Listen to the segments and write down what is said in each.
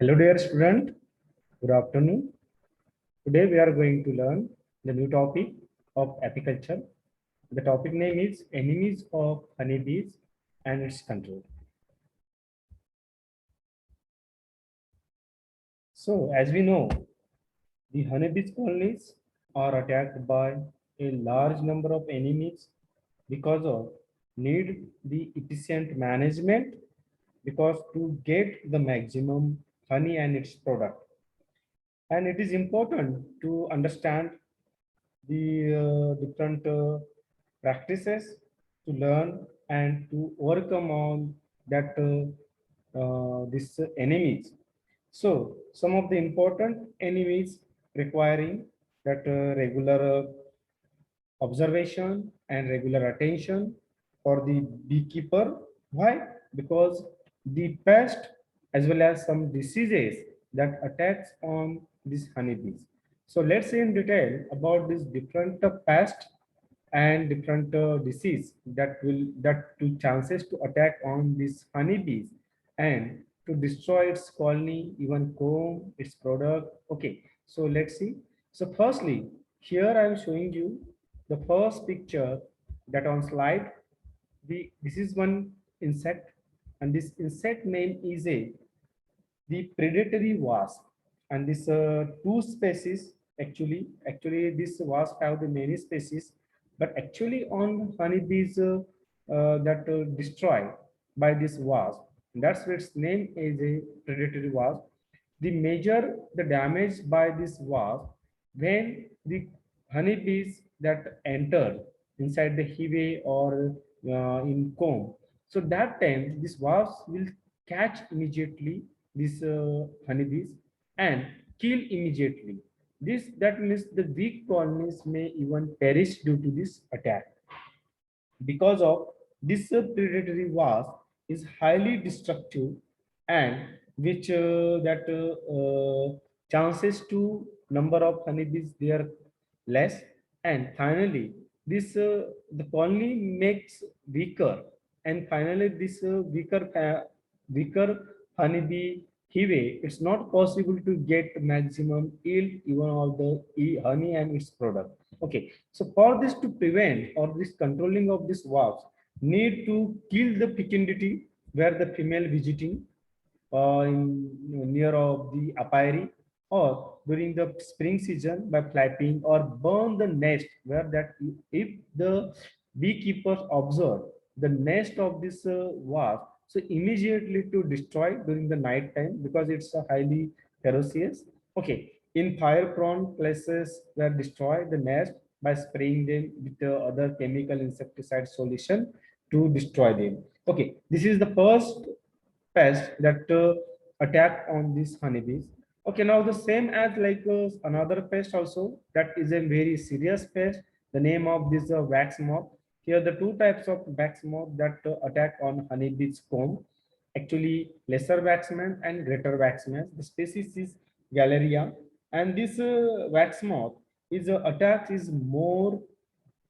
Hello dear student, good afternoon. Today we are going to learn the new topic of apiculture. The topic name is enemies of honeybees and its control. So as we know, the honeybees colonies are attacked by a large number of enemies because of need the efficient management because to get the maximum honey and its product. And it is important to understand the different practices to learn and to overcome on that these enemies. So some of the important enemies requiring that regular observation and regular attention for the beekeeper. Why? Because the pest as well as some diseases that attacks on these honeybees. So let's see in detail about these different pest and different disease that two chances to attack on these honeybees and to destroy its colony, even comb, its product. Okay, so let's see. So firstly, here I am showing you the first picture that on slide. This is one insect, and this insect name is the predatory wasp, and this two species actually this wasp have the many species, but actually on honeybees that destroy by this wasp. That's why its name is a predatory wasp. The major the damage by this wasp when the honeybees that enter inside the hive or in comb. So that time this wasp will catch immediately these honeybees and kill immediately. This that means the weak colonies may even perish due to this attack. Because of this predatory wasp is highly destructive and which that chances to number of honeybees they are less, and finally this the colony makes weaker, and finally this weaker honeybee hive it's not possible to get maximum yield even of the honey and its product. Okay, so for this to prevent or this controlling of this wasp need to kill the fecundity where the female visiting in near of the apiary or during the spring season by flapping or burn the nest where that if the beekeepers observe the nest of this wasp, so immediately to destroy during the night time because it's a highly ferocious. Okay, in fire prone places where destroy the nest by spraying them with the other chemical insecticide solution to destroy them. Okay, this is the first pest that attack on these honeybees. Okay, now the same as like another pest also that is a very serious pest. The name of this wax moth. Here the two types of wax moth that attack on honeybees comb. Actually, lesser waxman and greater waxman. The species is Galleria, and this wax moth is attack is more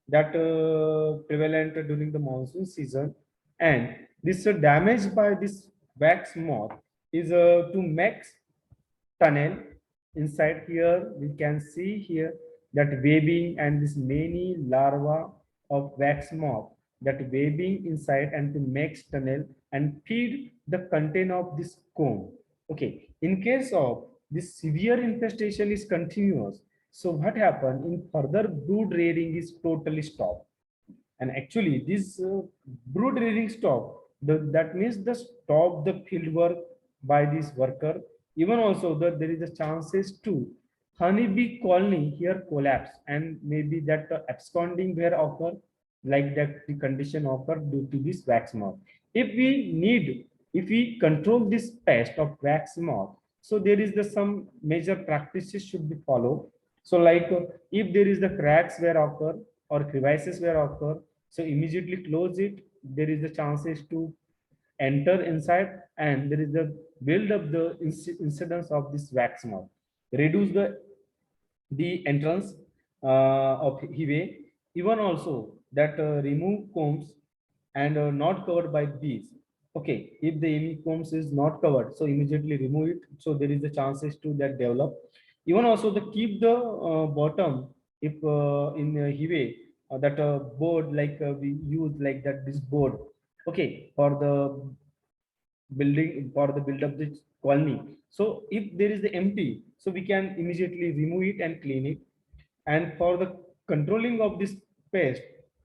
that prevalent during the monsoon season, and this damage by this wax moth is to make tunnel inside. Here we can see here that webbing and this many larvae of wax moth that webbing inside and to make tunnel and feed the content of this comb. Okay, in case of this severe infestation is continuous, so what happened in further brood rearing is totally stopped. And actually this brood rearing stop that means the stop the field work by this worker. Even also that there is a chances to honeybee colony here collapse and maybe that absconding where occur, like that the condition occur due to this wax moth. If we need, if we control this pest of wax moth, so there is the some major practices should be followed. So like if there is the cracks where occur or crevices where occur, so immediately close it. There is the chances to enter inside, and there is the build up the incidence of this wax moth. Reduce the entrance of hive. Even also that remove combs and not covered by bees. Okay, if the combs is not covered, so immediately remove it. So there is a chances to that develop. Even also the keep the bottom if in Hive that board like we use like that this board. Okay, for the building for the build up the colony. So if there is the empty, so we can immediately remove it and clean it. And for the controlling of this pest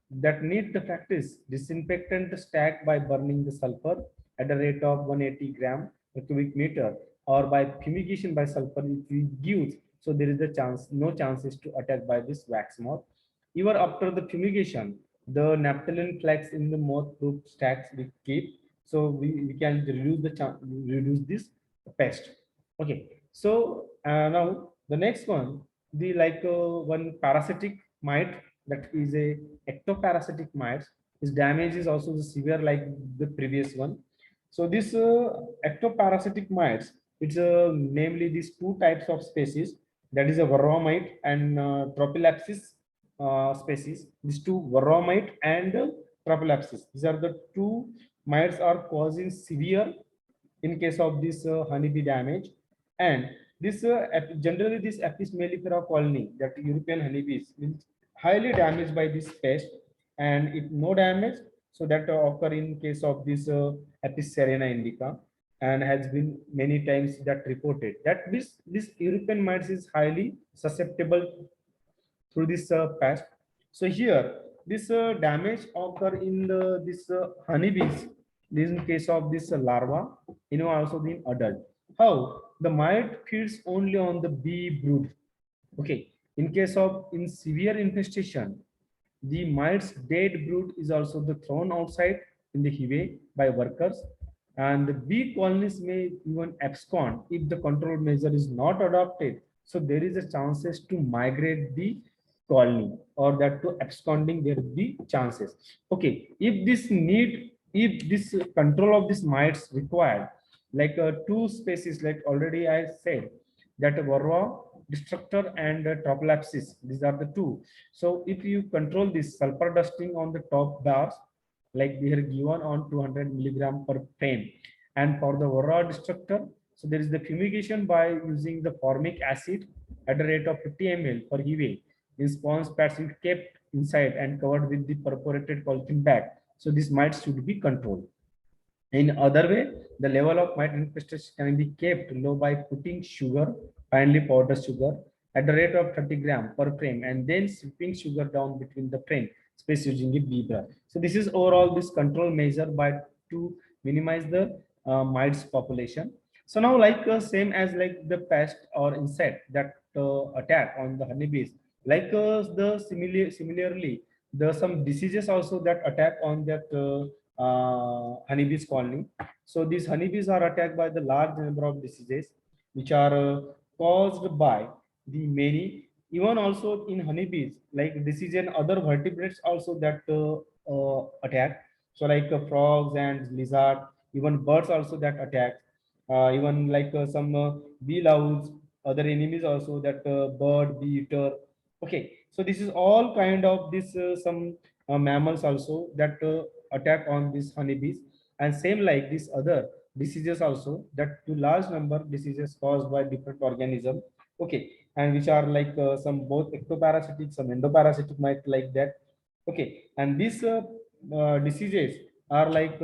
that need the practice, disinfectant stack by burning the sulfur at a rate of 180 gram per cubic meter or by fumigation by sulfur if we use. So there is a chance, no chances to attack by this wax moth. Even after the fumigation, the naphthalene flags in the moth proof stacks we keep. So we can reduce the reduce this pest. Okay. So now the next one, the like one parasitic mite that is a ectoparasitic mite. His damage is also severe like the previous one. So this ectoparasitic mites, it's namely these two types of species, that is a varroa mite and Tropilapsis species. These two varroa mite and Tropilapsis. These are the two mites are causing severe in case of this honeybee damage. And this generally this Apis mellifera colony, that European honeybees, will highly damaged by this pest. And if no damage, so that occur in case of this Apis serena indica, and has been many times that reported that this European mites is highly susceptible through this pest. So here, this damage occur in the this honeybees. This in case of this larva, also the adult. How the mite feeds only on the bee brood. Okay, in case of in severe infestation, the mite's dead brood is also the thrown outside in the hive by workers, and the bee colonies may even abscond if the control measure is not adopted. So there is a chances to migrate the colony, or that to absconding there will be chances. Okay, if this control of this mites required, like two species, like already I said, that varroa destructor and Tropilapsis, these are the two. So if you control this sulfur dusting on the top bars, like we are given on 200 milligram per frame, and for the varroa destructor, so there is the fumigation by using the formic acid at a rate of 50 ml per EV in sponge pads kept inside and covered with the perforated polythene bag. So this mites should be controlled. In other way, the level of mite infestation can be kept low by putting sugar, finely powdered sugar, at the rate of 30 gram per frame, and then sipping sugar down between the frame space using a beaver. So this is overall this control measure by to minimize the mites population. So now like same as like the pest or insect that attack on the honeybees, like similarly, there are some diseases also that attack on that honeybees colony. So these honeybees are attacked by the large number of diseases which are caused by the many, even also in honeybees, like disease and other vertebrates also that attack. So like frogs and lizard, even birds also that attack. Even like some bee louse, other enemies also that bird, bee eater. Okay, so this is all kind of this some mammals also that attack on these honeybees, and same like these other diseases also, that to large number diseases caused by different organism. Okay, and which are like some both ectoparasitic, some endoparasitic might like that. Okay, and these diseases are like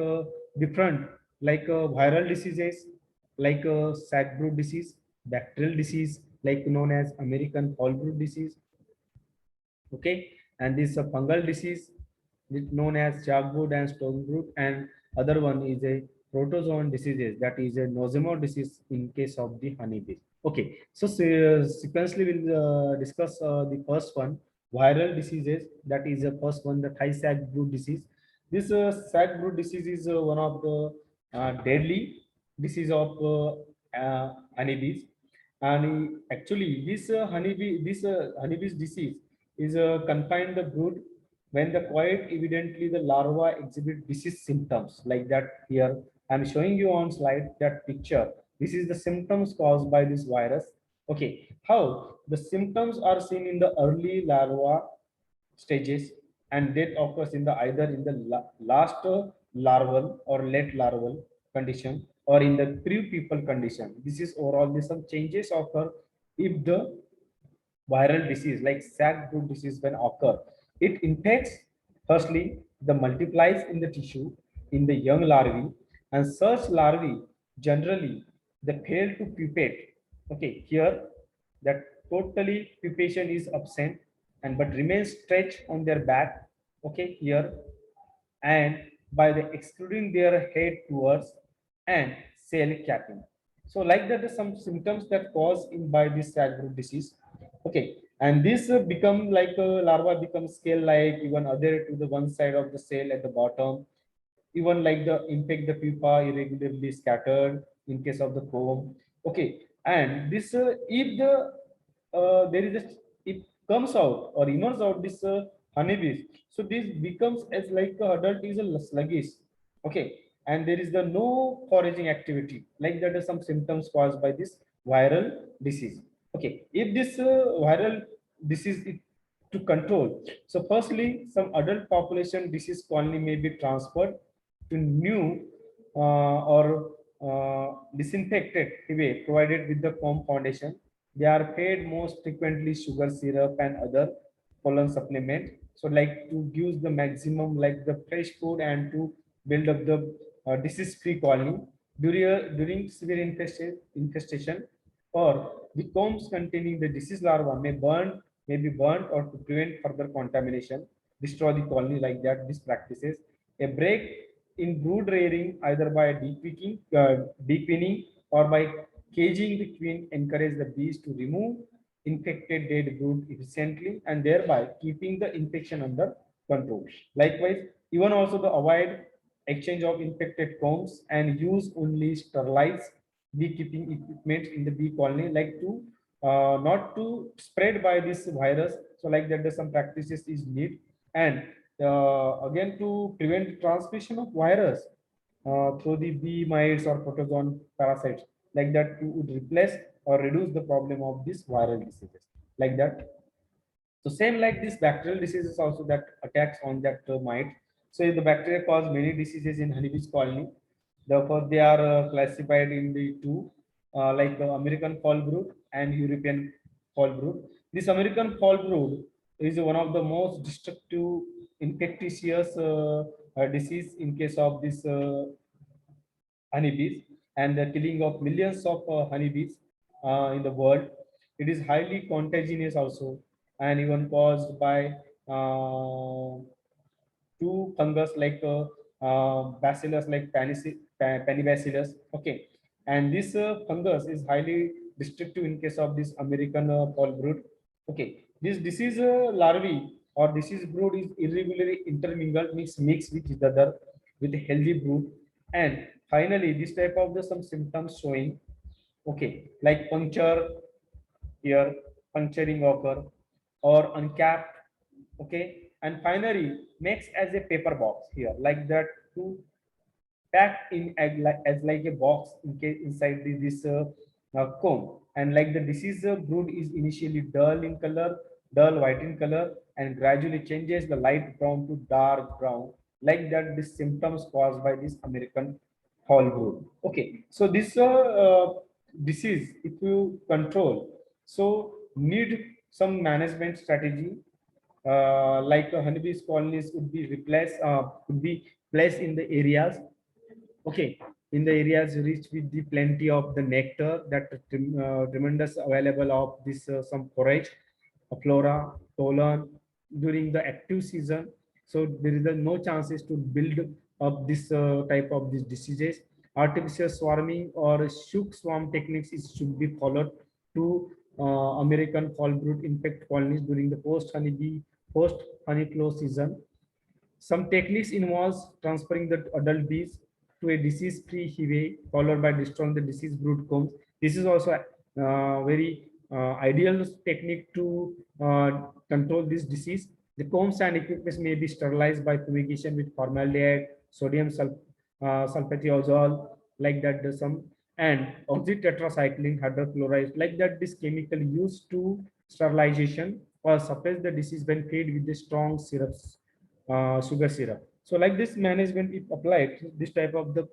different, like viral diseases, like sac brood disease, bacterial disease like known as American foul brood disease. Okay, and this is a fungal disease known as chalkwood and stonebrood, and other one is a protozoan diseases, that is a nosema disease in case of the honeybees. Okay, so sequentially we'll discuss the first one, viral diseases. That is the first one, the Thai sac brood disease. This sac brood disease is one of the deadly disease of honeybees. And actually this honeybees disease is confined the brood when the quite evidently the larva exhibit disease symptoms like that. Here I'm showing you on slide that picture. This is the symptoms caused by this virus. Okay, how the symptoms are seen in the early larva stages, and death occurs in the either in the last larval or late larval condition or in the pre-pupal condition. This is overall the some changes occur if the viral disease like sac-brood disease when occur. It infects firstly the multiplies in the tissue in the young larvae, and such larvae generally they fail to pupate. Okay, here that totally pupation is absent and but remains stretched on their back. Okay, here and by the excluding their head towards and cell capping. So like that is some symptoms that cause in by this Sag disease. Okay, and this become like a larva becomes scale like even other to the one side of the cell at the bottom, even like the infect the pupa irregularly scattered in case of the comb. Okay, and this if the there is a it comes out or emerges out this honeybees, so this becomes as like a adult is a sluggish. Okay, and there is the no foraging activity like that is some symptoms caused by this viral disease. Okay, if this viral disease is to control, so firstly some adult population disease colony may be transferred to new or disinfected way provided with the comb foundation. They are fed most frequently sugar syrup and other pollen supplement. So like to use the maximum like the fresh food and to build up the disease-free colony during severe infestation, or the combs containing the disease larva may be burnt or to prevent further contamination, destroy the colony like that. These practices a break in brood rearing either by dequeaning or by caging the queen encourage the bees to remove infected dead brood efficiently and thereby keeping the infection under control. Likewise, even also the avoid exchange of infected combs and use only sterilized beekeeping equipment in the bee colony, like to not to spread by this virus. So like that, there's some practices is need, and again to prevent the transmission of virus through the bee mites or protozoan parasites, like that to would replace or reduce the problem of this viral diseases like that. So same like this bacterial diseases also that attacks on that mite. So the bacteria cause many diseases in honeybees colony. Therefore, they are classified in the two, like the American fall brood and European fall brood. This American fall brood is one of the most destructive infectious disease in case of this honeybees and the killing of millions of honeybees in the world. It is highly contagious also and even caused by uh, two fungus like bacillus like panibacillus. Okay, and this fungus is highly destructive in case of this American fall brood. Okay, this disease larvae or disease brood is irregularly intermingled, mixed with each other with a healthy brood, and finally this type of the some symptoms showing. Okay, like puncture here, puncturing occur, or uncapped. Okay, and finally makes as a paper box here like that to packed in as like a box in case inside this comb, and like the disease brood is initially dull white in color and gradually changes the light brown to dark brown, like that the symptoms caused by this American fall brood. Okay, so this disease if you control, so need some management strategy, like honeybees colonies would be replaced, could be placed in the areas. Okay, in the areas rich with the plenty of the nectar that tremendous available of this some forage, flora, pollen during the active season. So there is no chances to build up this type of these diseases. Artificial swarming or shook swarm techniques should be followed to American fall brood infect colonies during the post honey close season. Some techniques involves transferring the adult bees to a disease-free hive, followed by destroying the disease brood combs. This is also a very ideal technique to control this disease. The combs and equipments may be sterilized by fumigation with formaldehyde, sulfatiazole, like that. The some and oxytetracycline hydrochloride, like that. This chemical used to sterilization or suppress the disease when fed with the strong syrups, sugar syrup. So like this management, if applied, this type of the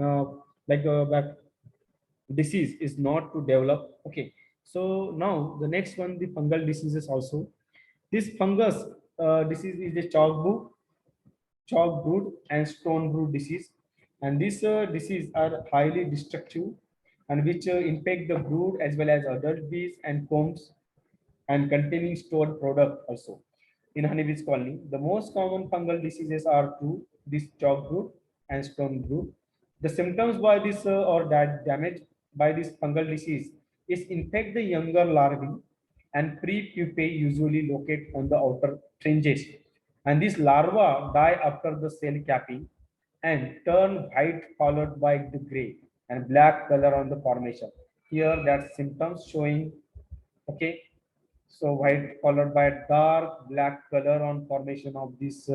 uh, that disease is not to develop. Okay. So now the next one, the fungal diseases also. This fungus disease is the chalk brood and stone brood disease, and these disease are highly destructive and which impact the brood as well as adult bees and combs and containing stored product also in honeybees colony. The most common fungal diseases are two: this chalk brood and stone brood. The symptoms by this or that damage by this fungal disease is infect the younger larvae and pre-pupae usually locate on the outer fringes. And these larvae die after the cell capping and turn white followed by the gray and black color on the formation. Here that symptoms showing, okay, so white followed by dark black color on formation of this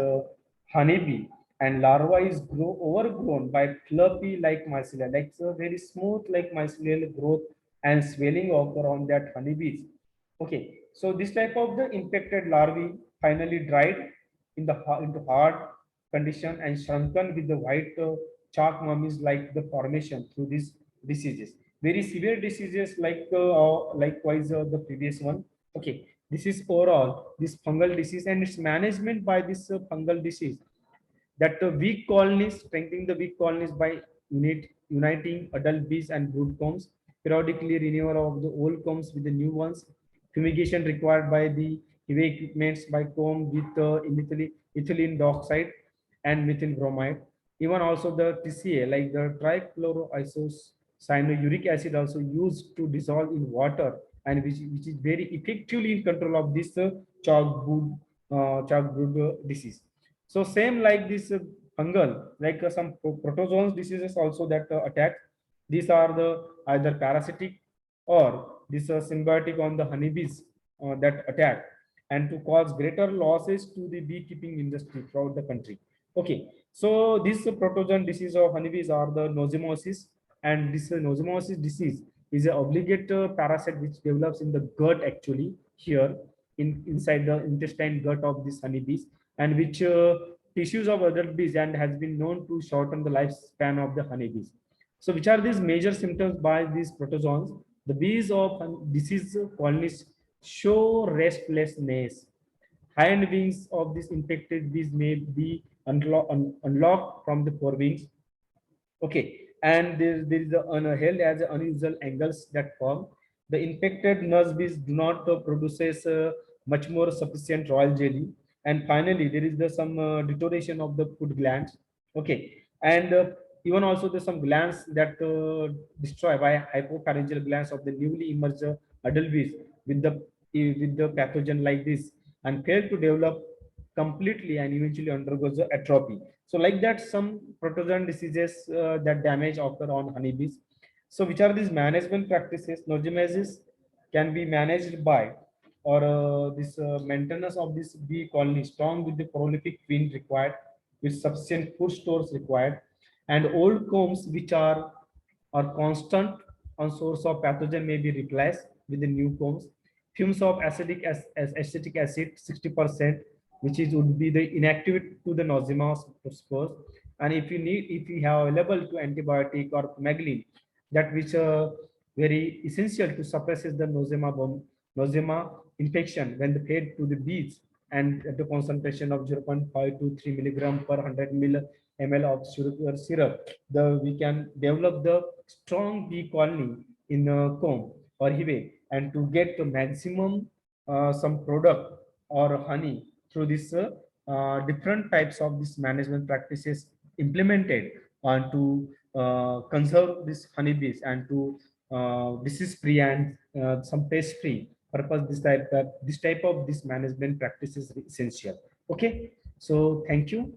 honeybee, and larva is overgrown by fluffy like mycelia, like so very smooth like mycelial growth and swelling occur on that honeybees. Okay, so this type of the infected larvae finally dried in the into hard condition and shrunken with the white chalk mummies like the formation through these diseases. Very severe diseases like likewise the previous one. Okay, this is overall this fungal disease and its management by this fungal disease, that weak colonies, strengthening the weak colonies by uniting adult bees and brood combs, periodically renewal of the old combs with the new ones, fumigation required by the heavy equipments by comb with ethylene dioxide and methyl bromide. Even also the TCA, like the trichloroisocyanuric acid, also used to dissolve in water, and which is very effectively in control of this chalk brood disease. So same like this fungal, like some protozoans diseases also that attack. These are the either parasitic or this symbiotic on the honeybees that attack, and to cause greater losses to the beekeeping industry throughout the country. Okay, so this protozoan disease of honeybees are the nosemosis, and this nosemosis disease is an obligate parasite which develops in the gut actually here in inside the intestine gut of these honeybees, and which tissues of adult bees and has been known to shorten the lifespan of the honeybees. So which are these major symptoms by these protozoans? The bees of disease colonies show restlessness. Hind wings of these infected bees may be unlocked from the forewings. Okay, and there is held as unusual angles that form. The infected nurse bees do not produces much more sufficient royal jelly. And finally, there is some deterioration of the food glands. Okay, and even also there's some glands that destroy by hypopharyngeal glands of the newly emerged adult bees with the pathogen like this, and fail to develop completely and eventually undergoes the atrophy. So like that, some protozoan diseases that damage occur on honeybees. So which are these management practices? Nogemesis can be managed by or this maintenance of this bee colony strong with the prolific queen required, with sufficient food stores required, and old combs which are constant on source of pathogen may be replaced with the new combs. Fumes of acetic acid 60%, which is would be the inactive to the nosema spores. And if you have available to antibiotic or megalin, that which very essential to suppresses the nosema infection when the fed to the bees, and at the concentration of 0.5 to 3 milligram per 100 ml of sugar syrup, we can develop the strong bee colony in a comb or hive, and to get the maximum some product or honey through this different types of this management practices implemented to conserve these honeybees and to disease free and some pest free purpose. This type of this management practice is essential. Okay, so thank you.